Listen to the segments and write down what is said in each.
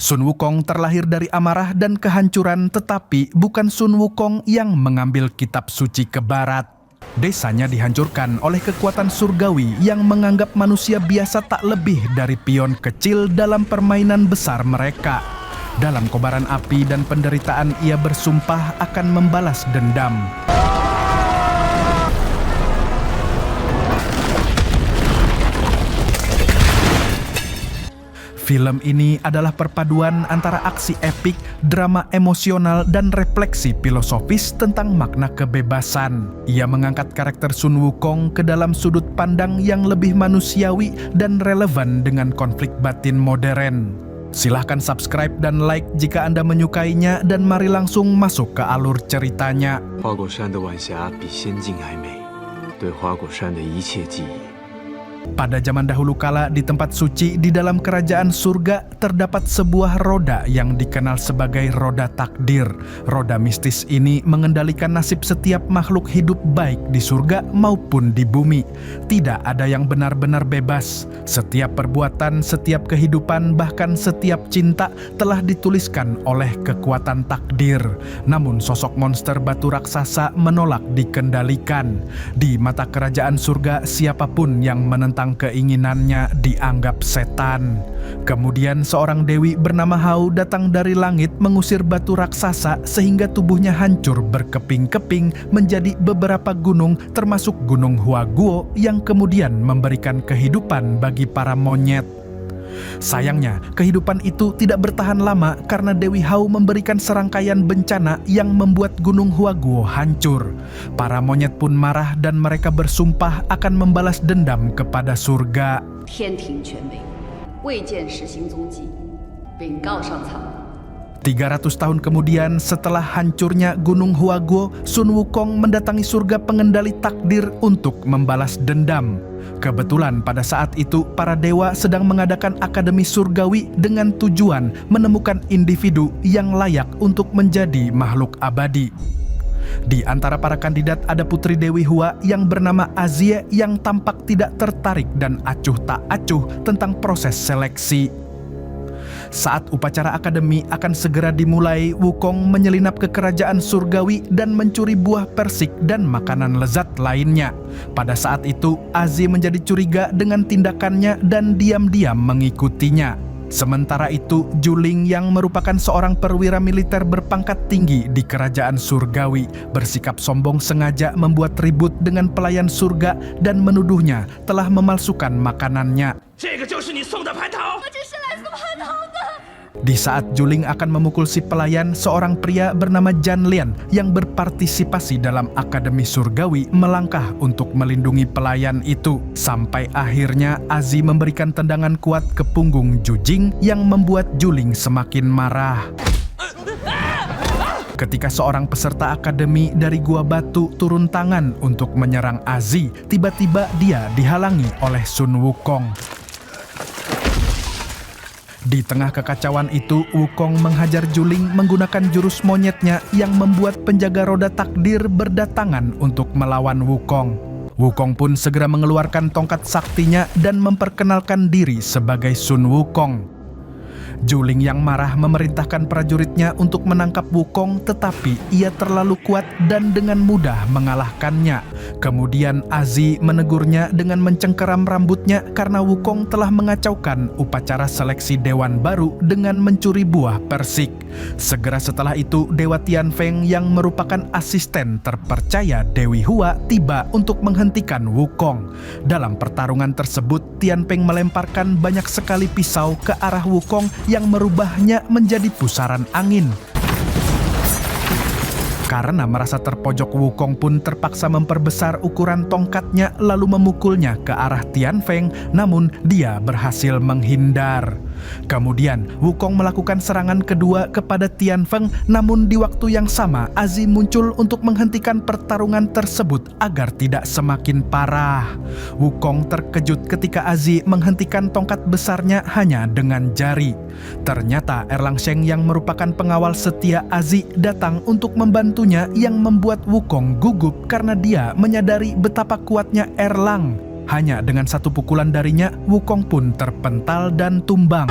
Sun Wukong terlahir dari amarah dan kehancuran, tetapi bukan Sun Wukong yang mengambil kitab suci ke barat. Desanya dihancurkan oleh kekuatan surgawi yang menganggap manusia biasa tak lebih dari pion kecil dalam permainan besar mereka. Dalam kobaran api dan penderitaan, ia bersumpah akan membalas dendam. Film ini adalah perpaduan antara aksi epik, drama emosional, dan refleksi filosofis tentang makna kebebasan. Ia mengangkat karakter Sun Wukong ke dalam sudut pandang yang lebih manusiawi dan relevan dengan konflik batin modern. Silahkan subscribe dan like jika Anda menyukainya, dan mari langsung masuk ke alur ceritanya. 花果山的晚霞比仙境还美，对花果山的一切记忆。 Pada zaman dahulu kala, di tempat suci di dalam kerajaan surga terdapat sebuah roda yang dikenal sebagai roda takdir. Roda mistis ini mengendalikan nasib setiap makhluk hidup baik di surga maupun di bumi. Tidak ada yang benar-benar bebas. Setiap perbuatan, setiap kehidupan, bahkan setiap cinta telah dituliskan oleh kekuatan takdir. Namun sosok monster batu raksasa menolak dikendalikan. Di mata kerajaan surga, siapapun yang menentang keinginannya dianggap setan. Kemudian seorang dewi bernama Hao datang dari langit mengusir batu raksasa sehingga tubuhnya hancur berkeping-keping menjadi beberapa gunung, termasuk Gunung Huaguo yang kemudian memberikan kehidupan bagi para monyet. Sayangnya, kehidupan itu tidak bertahan lama karena Dewi Hao memberikan serangkaian bencana yang membuat Gunung Huaguo hancur. Para monyet pun marah dan mereka bersumpah akan membalas dendam kepada surga. 天庭权威，未见实行踪迹，禀告上苍。 300 tahun kemudian, setelah hancurnya Gunung Huaguo, Sun Wukong mendatangi surga pengendali takdir untuk membalas dendam. Kebetulan pada saat itu para dewa sedang mengadakan akademi surgawi dengan tujuan menemukan individu yang layak untuk menjadi makhluk abadi. Di antara para kandidat ada putri Dewi Hua yang bernama Azie yang tampak tidak tertarik dan acuh tak acuh tentang proses seleksi. Saat upacara akademi akan segera dimulai, Wukong menyelinap ke kerajaan surgawi dan mencuri buah persik dan makanan lezat lainnya. Pada saat itu, Azie menjadi curiga dengan tindakannya dan diam-diam mengikutinya. Sementara itu, Juling yang merupakan seorang perwira militer berpangkat tinggi di kerajaan surgawi bersikap sombong sengaja membuat ribut dengan pelayan surga dan menuduhnya telah memalsukan makanannya. Di saat Juling akan memukul si pelayan, seorang pria bernama Jan Lian yang berpartisipasi dalam akademi surgawi melangkah untuk melindungi pelayan itu. Sampai akhirnya Azie memberikan tendangan kuat ke punggung Jujing yang membuat Juling semakin marah. Ketika seorang peserta akademi dari Gua Batu turun tangan untuk menyerang Azie, tiba-tiba dia dihalangi oleh Sun Wukong. Di tengah kekacauan itu, Wukong menghajar Juling menggunakan jurus monyetnya yang membuat penjaga roda takdir berdatangan untuk melawan Wukong. Wukong pun segera mengeluarkan tongkat saktinya dan memperkenalkan diri sebagai Sun Wukong. Juling yang marah memerintahkan prajuritnya untuk menangkap Wukong, tetapi ia terlalu kuat dan dengan mudah mengalahkannya. Kemudian Azie menegurnya dengan mencengkeram rambutnya karena Wukong telah mengacaukan upacara seleksi dewan baru dengan mencuri buah persik. Segera setelah itu, Dewa Tianfeng yang merupakan asisten terpercaya Dewi Hua tiba untuk menghentikan Wukong. Dalam pertarungan tersebut, Tianfeng melemparkan banyak sekali pisau ke arah Wukong yang merubahnya menjadi pusaran angin. Karena merasa terpojok, Wukong pun terpaksa memperbesar ukuran tongkatnya lalu memukulnya ke arah Tianfeng, namun dia berhasil menghindar. Kemudian Wukong melakukan serangan kedua kepada Tianfeng, namun di waktu yang sama Azie muncul untuk menghentikan pertarungan tersebut agar tidak semakin parah. Wukong terkejut ketika Azie menghentikan tongkat besarnya hanya dengan jari. Ternyata Erlang Sheng yang merupakan pengawal setia Azie datang untuk membantunya, yang membuat Wukong gugup karena dia menyadari betapa kuatnya Erlang. Hanya dengan satu pukulan darinya, Wukong pun terpental dan tumbang.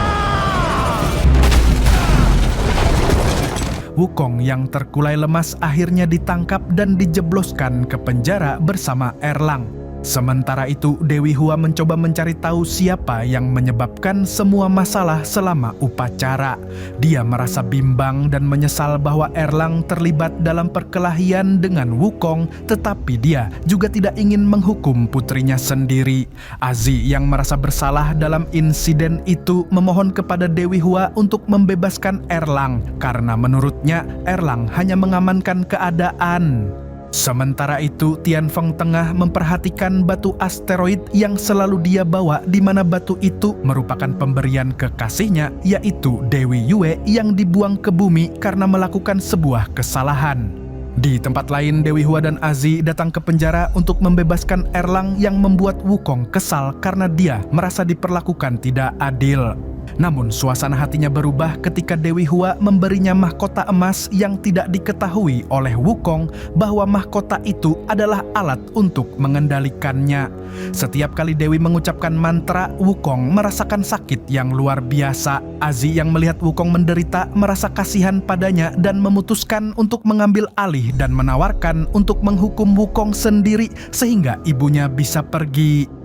Wukong yang terkulai lemas akhirnya ditangkap dan dijebloskan ke penjara bersama Erlang. Sementara itu, Dewi Hua mencoba mencari tahu siapa yang menyebabkan semua masalah selama upacara. Dia merasa bimbang dan menyesal bahwa Erlang terlibat dalam perkelahian dengan Wukong, tetapi dia juga tidak ingin menghukum putrinya sendiri. Azi yang merasa bersalah dalam insiden itu memohon kepada Dewi Hua untuk membebaskan Erlang, karena menurutnya Erlang hanya mengamankan keadaan. Sementara itu, Tianfeng Tengah memperhatikan batu asteroid yang selalu dia bawa, di mana batu itu merupakan pemberian kekasihnya, yaitu Dewi Yue yang dibuang ke bumi karena melakukan sebuah kesalahan. Di tempat lain, Dewi Hua dan Azi datang ke penjara untuk membebaskan Erlang yang membuat Wukong kesal karena dia merasa diperlakukan tidak adil. Namun suasana hatinya berubah ketika Dewi Hua memberinya mahkota emas yang tidak diketahui oleh Wukong bahwa mahkota itu adalah alat untuk mengendalikannya. Setiap kali Dewi mengucapkan mantra, Wukong merasakan sakit yang luar biasa. Azi yang melihat Wukong menderita merasa kasihan padanya dan memutuskan untuk mengambil alih dan menawarkan untuk menghukum Wukong sendiri sehingga ibunya bisa pergi.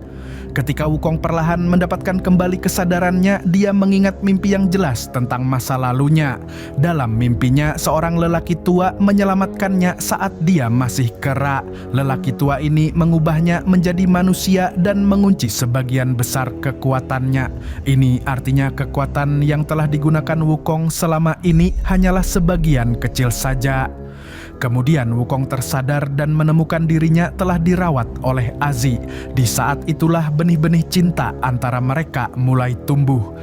Ketika Wukong perlahan mendapatkan kembali kesadarannya, dia mengingat mimpi yang jelas tentang masa lalunya. Dalam mimpinya, seorang lelaki tua menyelamatkannya saat dia masih kera. Lelaki tua ini mengubahnya menjadi manusia dan mengunci sebagian besar kekuatannya. Ini artinya kekuatan yang telah digunakan Wukong selama ini hanyalah sebagian kecil saja. Kemudian Wukong tersadar dan menemukan dirinya telah dirawat oleh Azi. Di saat itulah benih-benih cinta antara mereka mulai tumbuh.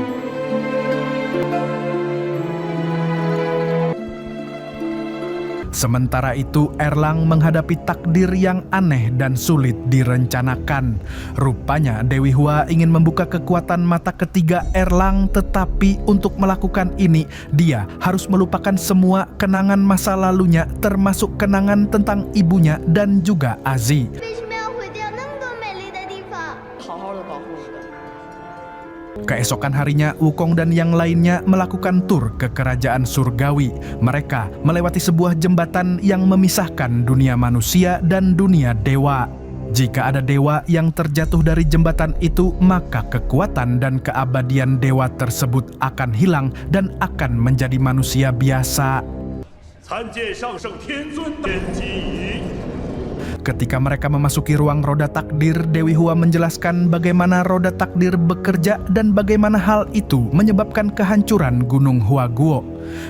Sementara itu, Erlang menghadapi takdir yang aneh dan sulit direncanakan. Rupanya Dewi Hua ingin membuka kekuatan mata ketiga Erlang, tetapi untuk melakukan ini, dia harus melupakan semua kenangan masa lalunya, termasuk kenangan tentang ibunya dan juga Azi. Keesokan harinya, Wukong dan yang lainnya melakukan tur ke kerajaan surgawi. Mereka melewati sebuah jembatan yang memisahkan dunia manusia dan dunia dewa. Jika ada dewa yang terjatuh dari jembatan itu, maka kekuatan dan keabadian dewa tersebut akan hilang dan akan menjadi manusia biasa. Ketika mereka memasuki ruang roda takdir, Dewi Hua menjelaskan bagaimana roda takdir bekerja dan bagaimana hal itu menyebabkan kehancuran Gunung Huaguo.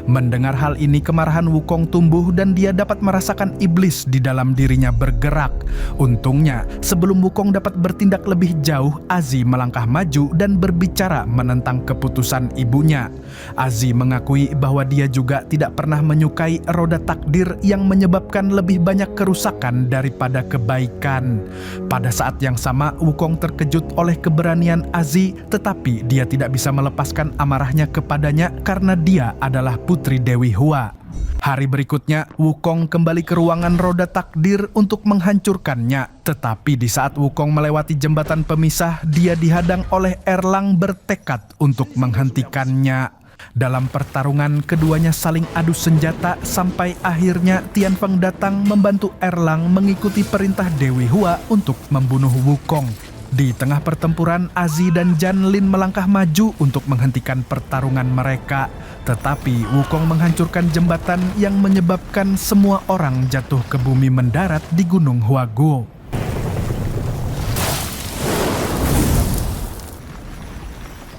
Mendengar hal ini, kemarahan Wukong tumbuh dan dia dapat merasakan iblis di dalam dirinya bergerak. Untungnya, sebelum Wukong dapat bertindak lebih jauh, Azi melangkah maju dan berbicara menentang keputusan ibunya. Azi mengakui bahwa dia juga tidak pernah menyukai roda takdir yang menyebabkan lebih banyak kerusakan daripada kebaikan. Pada saat yang sama, Wukong terkejut oleh keberanian Azi, tetapi dia tidak bisa melepaskan amarahnya kepadanya karena dia adalah putri Dewi Hua. Hari berikutnya, Wukong kembali ke ruangan roda takdir untuk menghancurkannya. Tetapi di saat Wukong melewati jembatan pemisah, dia dihadang oleh Erlang bertekad untuk menghentikannya. Dalam pertarungan, keduanya saling adu senjata sampai akhirnya Tianfeng datang membantu Erlang mengikuti perintah Dewi Hua untuk membunuh Wukong. Di tengah pertempuran, Azi dan Janlin melangkah maju untuk menghentikan pertarungan mereka. Tetapi Wukong menghancurkan jembatan yang menyebabkan semua orang jatuh ke bumi mendarat di Gunung Huaguo.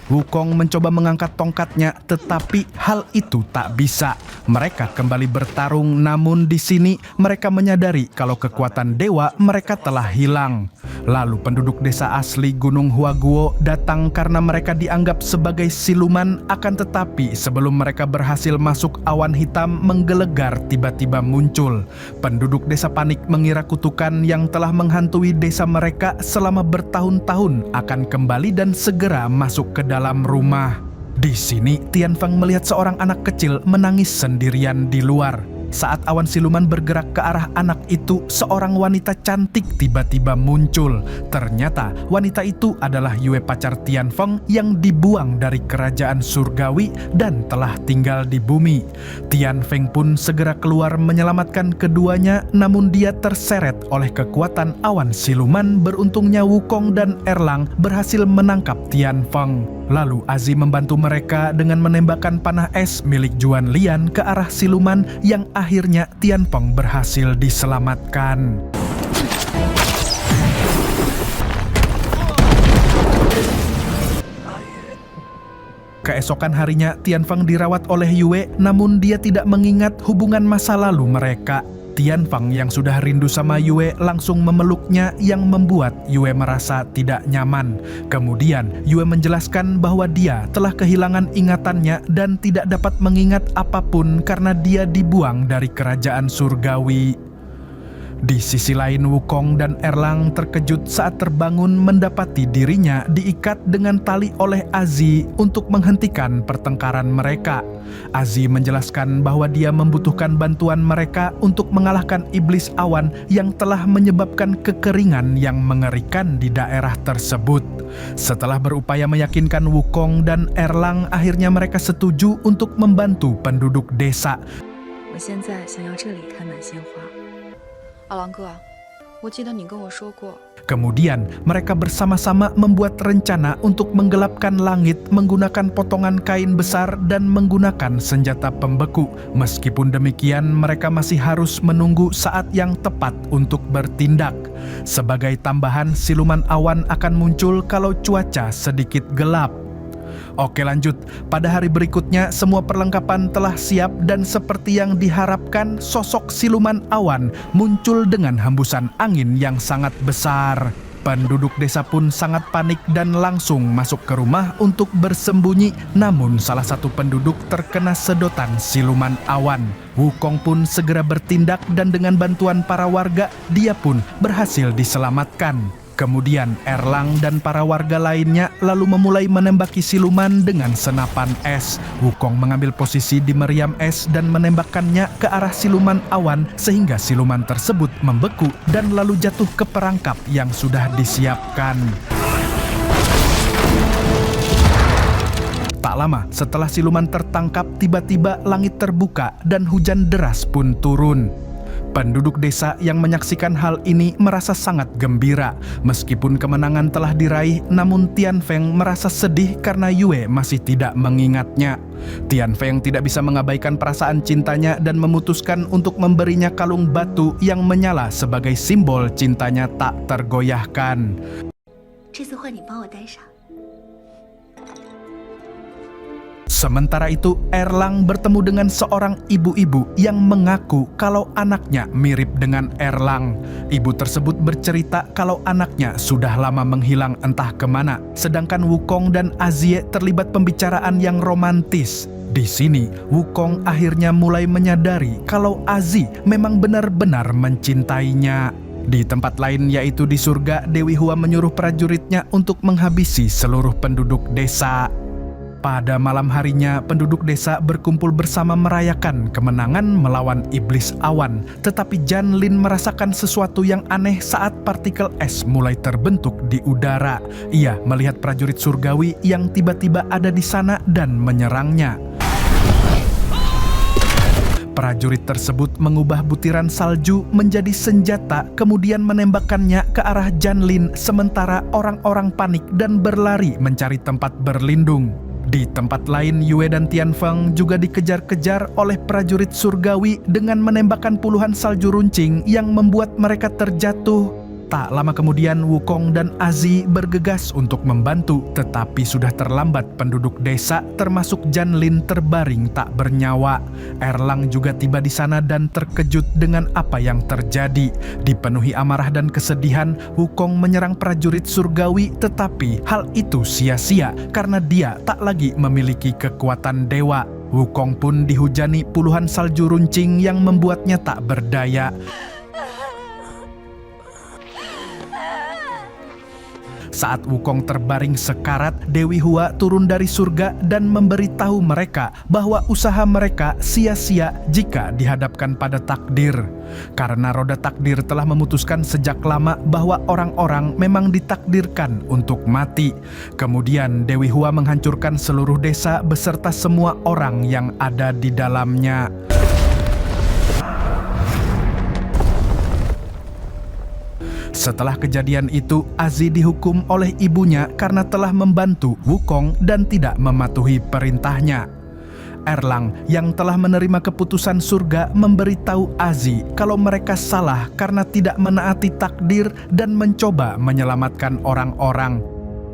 Wukong mencoba mengangkat tongkatnya, tetapi hal itu tak bisa. Mereka kembali bertarung, namun di sini mereka menyadari kalau kekuatan dewa mereka telah hilang. Lalu penduduk desa asli Gunung Huaguo datang karena mereka dianggap sebagai siluman, akan tetapi sebelum mereka berhasil masuk, awan hitam menggelegar tiba-tiba muncul. Penduduk desa panik mengira kutukan yang telah menghantui desa mereka selama bertahun-tahun akan kembali dan segera masuk ke dalam rumah. Di sini, Tianfeng melihat seorang anak kecil menangis sendirian di luar. Saat awan siluman bergerak ke arah anak itu, seorang wanita cantik tiba-tiba muncul. Ternyata wanita itu adalah Yue pacar Tianfeng yang dibuang dari kerajaan surgawi dan telah tinggal di bumi. Tianfeng pun segera keluar menyelamatkan keduanya, namun dia terseret oleh kekuatan awan siluman. Beruntungnya Wukong dan Erlang berhasil menangkap Tianfeng. Lalu Azi membantu mereka dengan menembakkan panah es milik Juan Lian ke arah siluman yang akhirnya Tianfeng berhasil diselamatkan. Keesokan harinya Tianfeng dirawat oleh Yue, namun dia tidak mengingat hubungan masa lalu mereka. Tianfeng yang sudah rindu sama Yue langsung memeluknya yang membuat Yue merasa tidak nyaman. Kemudian Yue menjelaskan bahwa dia telah kehilangan ingatannya dan tidak dapat mengingat apapun karena dia dibuang dari kerajaan surgawi. Di sisi lain, Wukong dan Erlang terkejut saat terbangun mendapati dirinya diikat dengan tali oleh Azi untuk menghentikan pertengkaran mereka. Azi menjelaskan bahwa dia membutuhkan bantuan mereka untuk mengalahkan iblis awan yang telah menyebabkan kekeringan yang mengerikan di daerah tersebut. Setelah berupaya meyakinkan Wukong dan Erlang, akhirnya mereka setuju untuk membantu penduduk desa. 我现在想要这里开满鲜花。二郎哥，我记得你跟我说过。 Kemudian mereka bersama-sama membuat rencana untuk menggelapkan langit menggunakan potongan kain besar dan menggunakan senjata pembeku. Meskipun demikian, mereka masih harus menunggu saat yang tepat untuk bertindak. Sebagai tambahan, siluman awan akan muncul kalau cuaca sedikit gelap. Oke, lanjut. Pada hari berikutnya semua perlengkapan telah siap dan seperti yang diharapkan, sosok siluman awan muncul dengan hembusan angin yang sangat besar. Penduduk desa pun sangat panik dan langsung masuk ke rumah untuk bersembunyi. Namun salah satu penduduk terkena sedotan siluman awan. Wukong pun segera bertindak dan dengan bantuan para warga, dia pun berhasil diselamatkan. Kemudian Erlang dan para warga lainnya lalu memulai menembaki siluman dengan senapan es. Wukong mengambil posisi di meriam es dan menembakkannya ke arah siluman awan sehingga siluman tersebut membeku dan lalu jatuh ke perangkap yang sudah disiapkan. Tak lama setelah siluman tertangkap, tiba-tiba langit terbuka dan hujan deras pun turun. Penduduk desa yang menyaksikan hal ini merasa sangat gembira. Meskipun kemenangan telah diraih, namun Tianfeng merasa sedih karena Yue masih tidak mengingatnya. Tianfeng tidak bisa mengabaikan perasaan cintanya dan memutuskan untuk memberinya kalung batu yang menyala sebagai simbol cintanya tak tergoyahkan. 这次换你帮我戴上。 Sementara itu, Erlang bertemu dengan seorang ibu-ibu yang mengaku kalau anaknya mirip dengan Erlang. Ibu tersebut bercerita kalau anaknya sudah lama menghilang entah kemana, sedangkan Wukong dan Azie terlibat pembicaraan yang romantis. Di sini, Wukong akhirnya mulai menyadari kalau Azie memang benar-benar mencintainya. Di tempat lain, yaitu di surga, Dewi Hua menyuruh prajuritnya untuk menghabisi seluruh penduduk desa. Pada malam harinya, penduduk desa berkumpul bersama merayakan kemenangan melawan iblis awan. Tetapi Jan Lin merasakan sesuatu yang aneh saat partikel es mulai terbentuk di udara. Ia melihat prajurit surgawi yang tiba-tiba ada di sana dan menyerangnya. Prajurit tersebut mengubah butiran salju menjadi senjata, kemudian menembakkannya ke arah Jan Lin, sementara orang-orang panik dan berlari mencari tempat berlindung. Di tempat lain, Yue dan Tianfeng juga dikejar-kejar oleh prajurit surgawi dengan menembakkan puluhan salju runcing yang membuat mereka terjatuh. Tak lama kemudian, Wukong dan Azi bergegas untuk membantu, tetapi sudah terlambat. Penduduk desa termasuk Jan Lin terbaring tak bernyawa. Erlang juga tiba di sana dan terkejut dengan apa yang terjadi. Dipenuhi amarah dan kesedihan, Wukong menyerang prajurit surgawi, tetapi hal itu sia-sia karena dia tak lagi memiliki kekuatan dewa. Wukong pun dihujani puluhan salju runcing yang membuatnya tak berdaya. Saat Wukong terbaring sekarat, Dewi Hua turun dari surga dan memberitahu mereka bahwa usaha mereka sia-sia jika dihadapkan pada takdir. Karena roda takdir telah memutuskan sejak lama bahwa orang-orang memang ditakdirkan untuk mati. Kemudian Dewi Hua menghancurkan seluruh desa beserta semua orang yang ada di dalamnya. Setelah kejadian itu, Azi dihukum oleh ibunya karena telah membantu Wukong dan tidak mematuhi perintahnya. Erlang yang telah menerima keputusan surga memberitahu Azi kalau mereka salah karena tidak menaati takdir dan mencoba menyelamatkan orang-orang.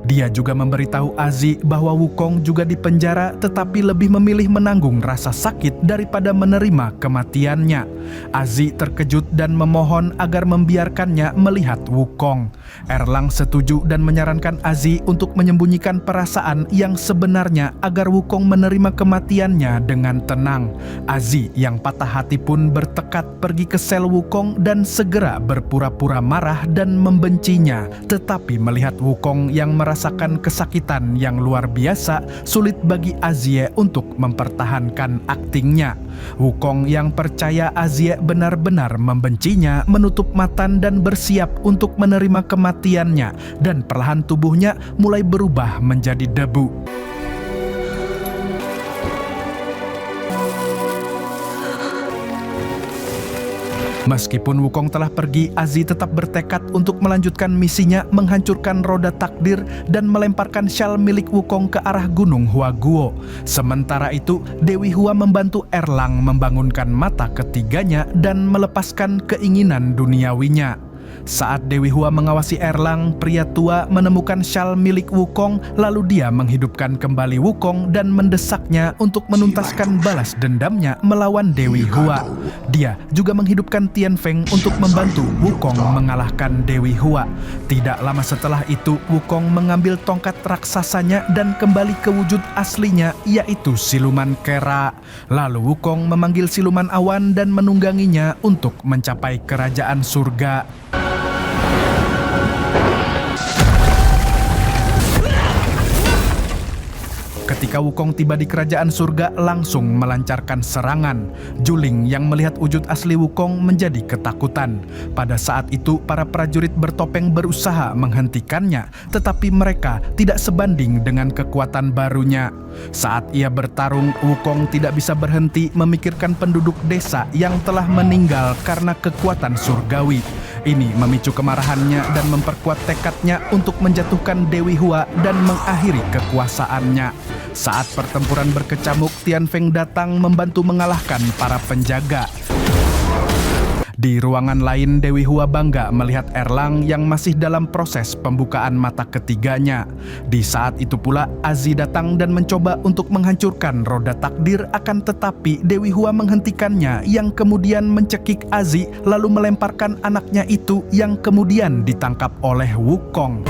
Dia juga memberitahu Azi bahwa Wukong juga dipenjara tetapi lebih memilih menanggung rasa sakit daripada menerima kematiannya. Azi terkejut dan memohon agar membiarkannya melihat Wukong. Erlang setuju dan menyarankan Azi untuk menyembunyikan perasaan yang sebenarnya agar Wukong menerima kematiannya dengan tenang. Azi yang patah hati pun bertekad pergi ke sel Wukong dan segera berpura-pura marah dan membencinya. Tetapi melihat Wukong yang merasakan kesakitan yang luar biasa, sulit bagi Azie untuk mempertahankan aktingnya. Wukong yang percaya Azie benar-benar membencinya menutup mata dan bersiap untuk menerima kematiannya, dan perlahan tubuhnya mulai berubah menjadi debu. Meskipun Wukong telah pergi, Azi tetap bertekad untuk melanjutkan misinya menghancurkan roda takdir dan melemparkan syal milik Wukong ke arah gunung Huaguo. Sementara itu, Dewi Hua membantu Erlang membangunkan mata ketiganya dan melepaskan keinginan duniawinya. Saat Dewi Hua mengawasi Erlang, pria tua menemukan syal milik Wukong, lalu dia menghidupkan kembali Wukong dan mendesaknya untuk menuntaskan balas dendamnya melawan Dewi Hua. Dia juga menghidupkan Tianfeng untuk membantu Wukong mengalahkan Dewi Hua. Tidak lama setelah itu, Wukong mengambil tongkat raksasanya dan kembali ke wujud aslinya, yaitu siluman kera. Lalu Wukong memanggil siluman awan dan menungganginya untuk mencapai kerajaan surga. Ketika Wukong tiba di kerajaan surga, langsung melancarkan serangan. Juling yang melihat wujud asli Wukong menjadi ketakutan. Pada saat itu, para prajurit bertopeng berusaha menghentikannya, tetapi mereka tidak sebanding dengan kekuatan barunya. Saat ia bertarung, Wukong tidak bisa berhenti memikirkan penduduk desa yang telah meninggal karena kekuatan surgawi. Ini memicu kemarahannya dan memperkuat tekadnya untuk menjatuhkan Dewi Hua dan mengakhiri kekuasaannya. Saat pertempuran berkecamuk, Tianfeng datang membantu mengalahkan para penjaga. Di ruangan lain, Dewi Hua bangga melihat Erlang yang masih dalam proses pembukaan mata ketiganya. Di saat itu pula, Azi datang dan mencoba untuk menghancurkan roda takdir, akan tetapi Dewi Hua menghentikannya, yang kemudian mencekik Azi lalu melemparkan anaknya itu yang kemudian ditangkap oleh Wukong.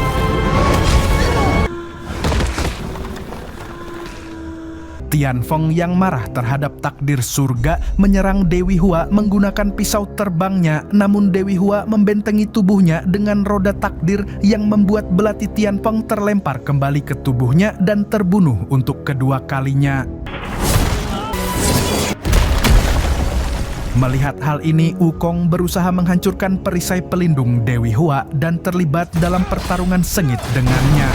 Tianfeng yang marah terhadap takdir surga menyerang Dewi Hua menggunakan pisau terbangnya, namun Dewi Hua membentengi tubuhnya dengan roda takdir yang membuat belati Tianfeng terlempar kembali ke tubuhnya dan terbunuh untuk kedua kalinya. Melihat hal ini, Wukong berusaha menghancurkan perisai pelindung Dewi Hua dan terlibat dalam pertarungan sengit dengannya.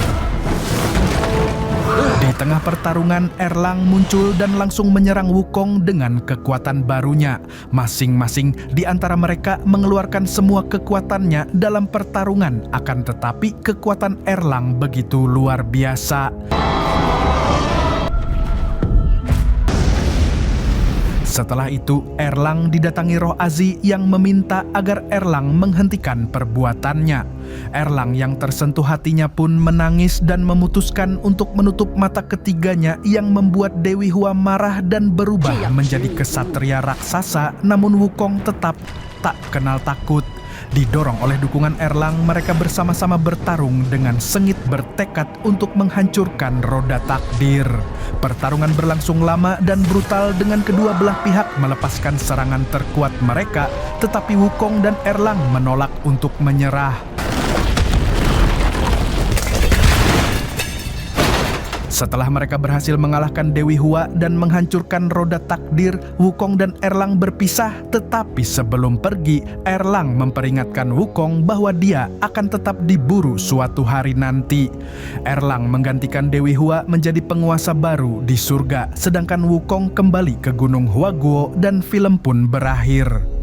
Di tengah pertarungan, Erlang muncul dan langsung menyerang Wukong dengan kekuatan barunya. Masing-masing di antara mereka mengeluarkan semua kekuatannya dalam pertarungan, akan tetapi kekuatan Erlang begitu luar biasa. Setelah itu, Erlang didatangi roh Azi yang meminta agar Erlang menghentikan perbuatannya. Erlang yang tersentuh hatinya pun menangis dan memutuskan untuk menutup mata ketiganya, yang membuat Dewi Hua marah dan berubah menjadi kesatria raksasa, namun Wukong tetap tak kenal takut. Didorong oleh dukungan Erlang, mereka bersama-sama bertarung dengan sengit, bertekad untuk menghancurkan roda takdir. Pertarungan berlangsung lama dan brutal dengan kedua belah pihak melepaskan serangan terkuat mereka, tetapi Wukong dan Erlang menolak untuk menyerah. Setelah mereka berhasil mengalahkan Dewi Hua dan menghancurkan roda takdir, Wukong dan Erlang berpisah. Tetapi sebelum pergi, Erlang memperingatkan Wukong bahwa dia akan tetap diburu suatu hari nanti. Erlang menggantikan Dewi Hua menjadi penguasa baru di surga, sedangkan Wukong kembali ke Gunung Huaguo dan film pun berakhir.